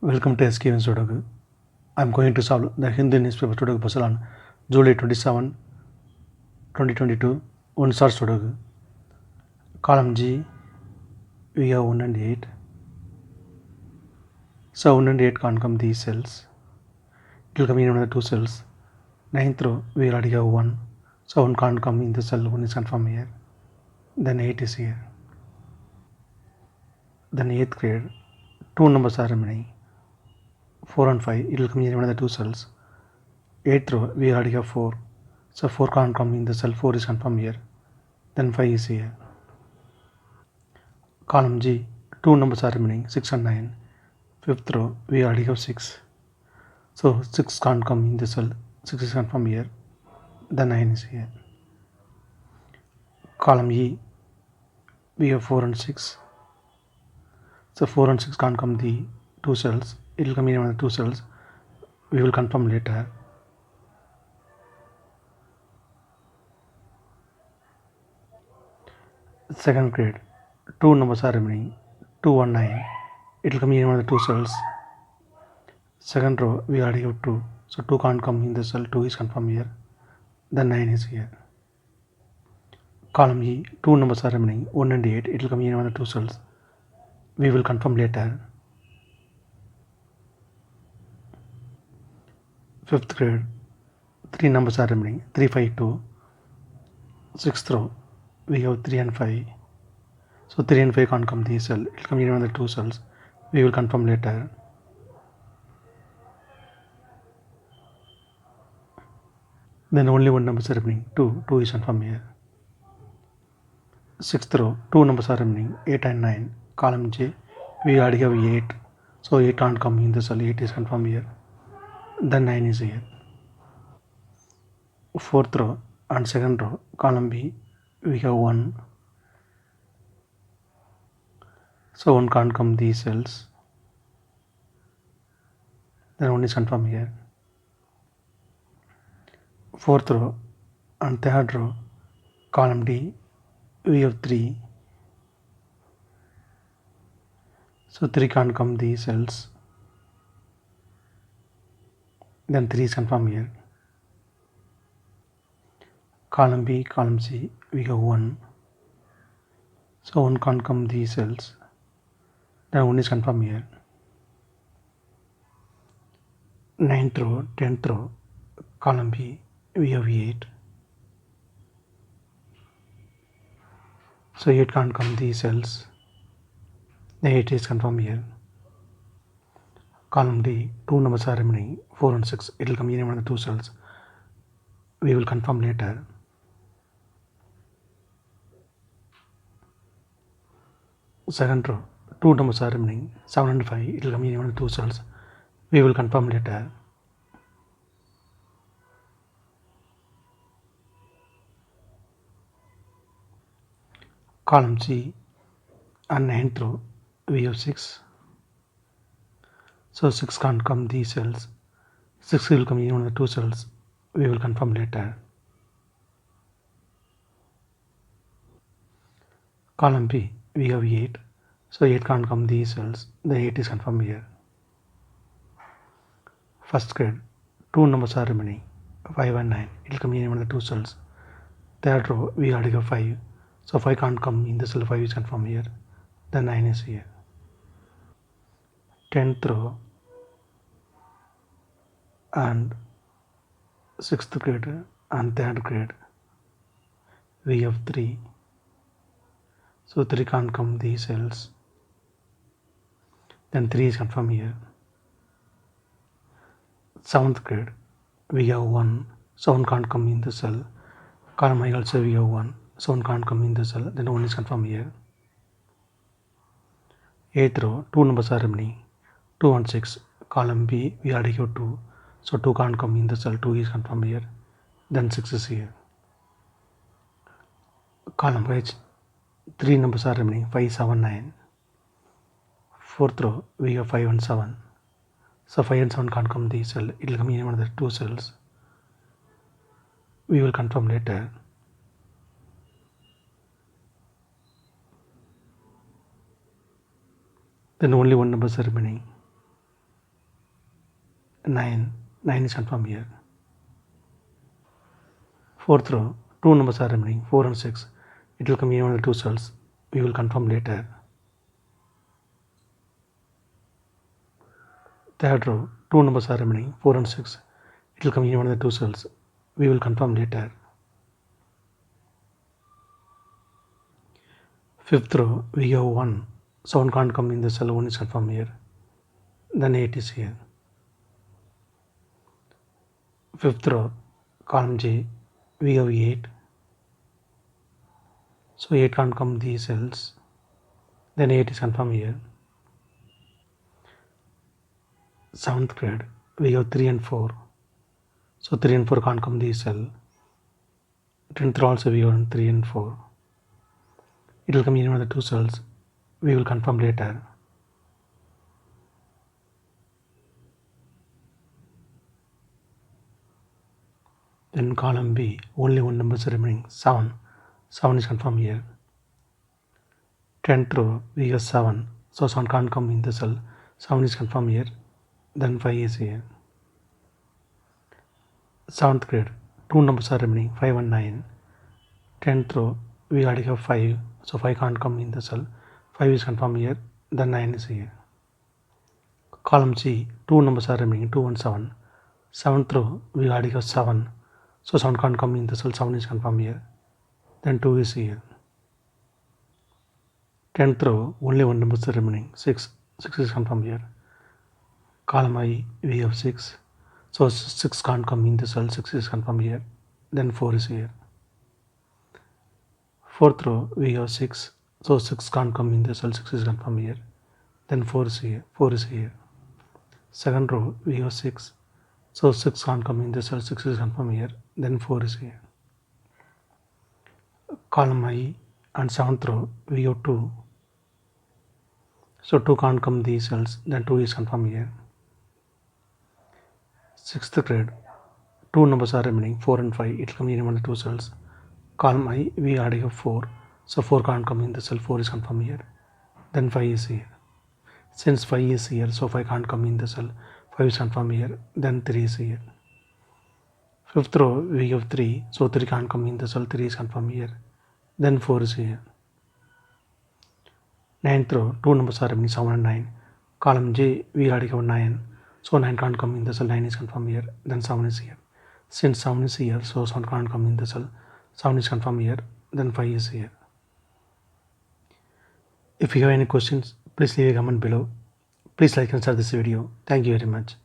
Welcome to SkVm Sudoku. I am going to solve the Hindu newspaper Sudoku puzzle on July 27, 2022. One star Sudoku. Column G, we have 1 and 8. So 1 and 8 can't come these cells. It will come in another 2 cells. 9th row, we already have 1. So 1 can't come in the cell, 1 is confirmed here. Then 8 is here. Then 8th grade, 2 numbers are remaining. 4 and 5, it will come in another 2 cells. 8th row, we already have 4. So 4 can't come in the cell, 4 is confirmed here. Then 5 is here. Column G, 2 numbers are remaining, 6 and 9. 5th row, we already have 6. So 6 can't come in the cell, 6 is confirmed here. Then 9 is here. Column E, we have 4 and 6. So 4 and 6 can't come the 2 cells, it will come in another 2 cells. We will confirm later. Second grade, 2 numbers are remaining, 2 and 9. It will come in another 2 cells. Second row, we already have 2. So 2 can't come in the cell, 2 is confirmed here. Then 9 is here. Column E, 2 numbers are remaining, 1 and 8. It will come in another 2 cells. We will confirm later. Fifth grade, 3 numbers are remaining, 3, 5, 2. Sixth row, we have 3 and 5. So 3 and 5 can't come the cell, it will come in another 2 cells. We will confirm later. Then only one number is remaining, 2. 2 is confirmed here. Sixth row, 2 numbers are remaining, 8 and 9. Column J, we already have 8. So 8 can't come in the cell, 8 is confirmed here. Then 9 is here. Fourth row and second row, column B, we have 1. So 1 can't come these cells. Then 1 is confirmed here. Fourth row and third row, column D, we have 3. So 3 can't come these cells. Then 3 is confirmed here. Column B, column C, we have 1. So 1 can't come these cells. Then 1 is confirmed here. 9th row, 10th row, column B, we have 8. So 8 can't come these cells. The 8 is confirmed here. Column D, 2 numbers are remaining, 4 and 6. It will come in one of the 2 cells. We will confirm later. Second row, 2 numbers are remaining, 7 and 5. It will come in one of the 2 cells. We will confirm later. Column C and 9th row, we have 6. So 6 can't come these cells. 6 will come in one of the 2 cells. We will confirm later. Column B, we have 8. So 8 can't come these cells. The 8 is confirmed here. First grade, 2 numbers are remaining, 5 and 9. It will come in one of the 2 cells. Third row, we already have 5. So 5 can't come in the cell, 5 is confirmed here. Then 9 is here. 10th row and 6th grade and 3rd grade, we have 3. So 3 can't come these cells. Then 3 is confirmed here. 7th grade, we have 1. So 1 can't come in the cell. Column I also we have 1. So 1 can't come in the cell. Then 1 is confirmed here. 8th row, 2 numbers are remaining, 2 and 6. Column B, we already have 2. So 2 can't come in the cell, 2 is confirmed here. Then 6 is here. Column H, 3 numbers are remaining, 5, 7, 9. 4th row, we have 5 and 7. So 5 and 7 can't come the cell, it will come in one of the 2 cells. We will confirm later. Then only one number is remaining. 9. 9 is confirmed here. Fourth row, two numbers are remaining, 4 and 6. It will come in one of the two cells. We will confirm later. Third row, two numbers are remaining, 4 and 6. It will come in one of the two cells. We will confirm later. Fifth row, we have 1. So 1 can't come in the cell, 1 is confirmed here. Then 8 is here. Fifth row, column J, we have 8. So 8 can't come these cells. Then 8 is confirmed here. 7th grade, we have 3 and 4. So 3 and 4 can't come these cell. 10th row also we have 3 and 4. It will come in one of the two cells. We will confirm later. Then column B, only one number is remaining, 7. 7 is confirmed here. 10th row, we have 7. So 7 can't come in the cell. 7 is confirmed here. Then 5 is here. 7th grade, two numbers are remaining, 5 and 9. 10th row, we already have 5. So 5 can't come in the cell. 5 is confirmed here. Then 9 is here. Column C, two numbers are remaining, 2 and 7. 7th row, we already have 7. So 7 can't come in the cell. 7 is confirmed here. Then 2 is here. 10th row, only one number is remaining, 6. 6 is confirmed here. Column I, we have 6. So 6 can't come in the cell. 6 is confirmed here. Then 4 is here. 4th row, we have 6. So 6 can't come in the cell. 6 is confirmed here. Then 4 is here. 4 is here. 2nd row, we have 6. So 6 can't come in the cell. 6 is confirmed here. Then 4 is here. Column I and 7th row, we have 2. So 2 can't come these cells. Then 2 is confirmed here. 6th grade, two numbers are remaining, 4 and 5. It will come in one of the two cells. Column I, we already have 4. So 4 can't come in the cell. 4 is confirmed here. Then 5 is here. Since 5 is here, so 5 can't come in the cell. 5 is confirmed here. Then 3 is here. 5th row, we have 3. So 3 can't come in the cell. 3 is confirmed here. Then 4 is here. 9th row, two numbers are remaining, 7 and 9. Column J, we already have 9. So 9 can't come in the cell. 9 is confirmed here. Then 7 is here. Since 7 is here, so 7 can't come in the cell. 7 is confirmed here. Then 5 is here. If you have any questions, please leave a comment below. Please like and share this video. Thank you very much.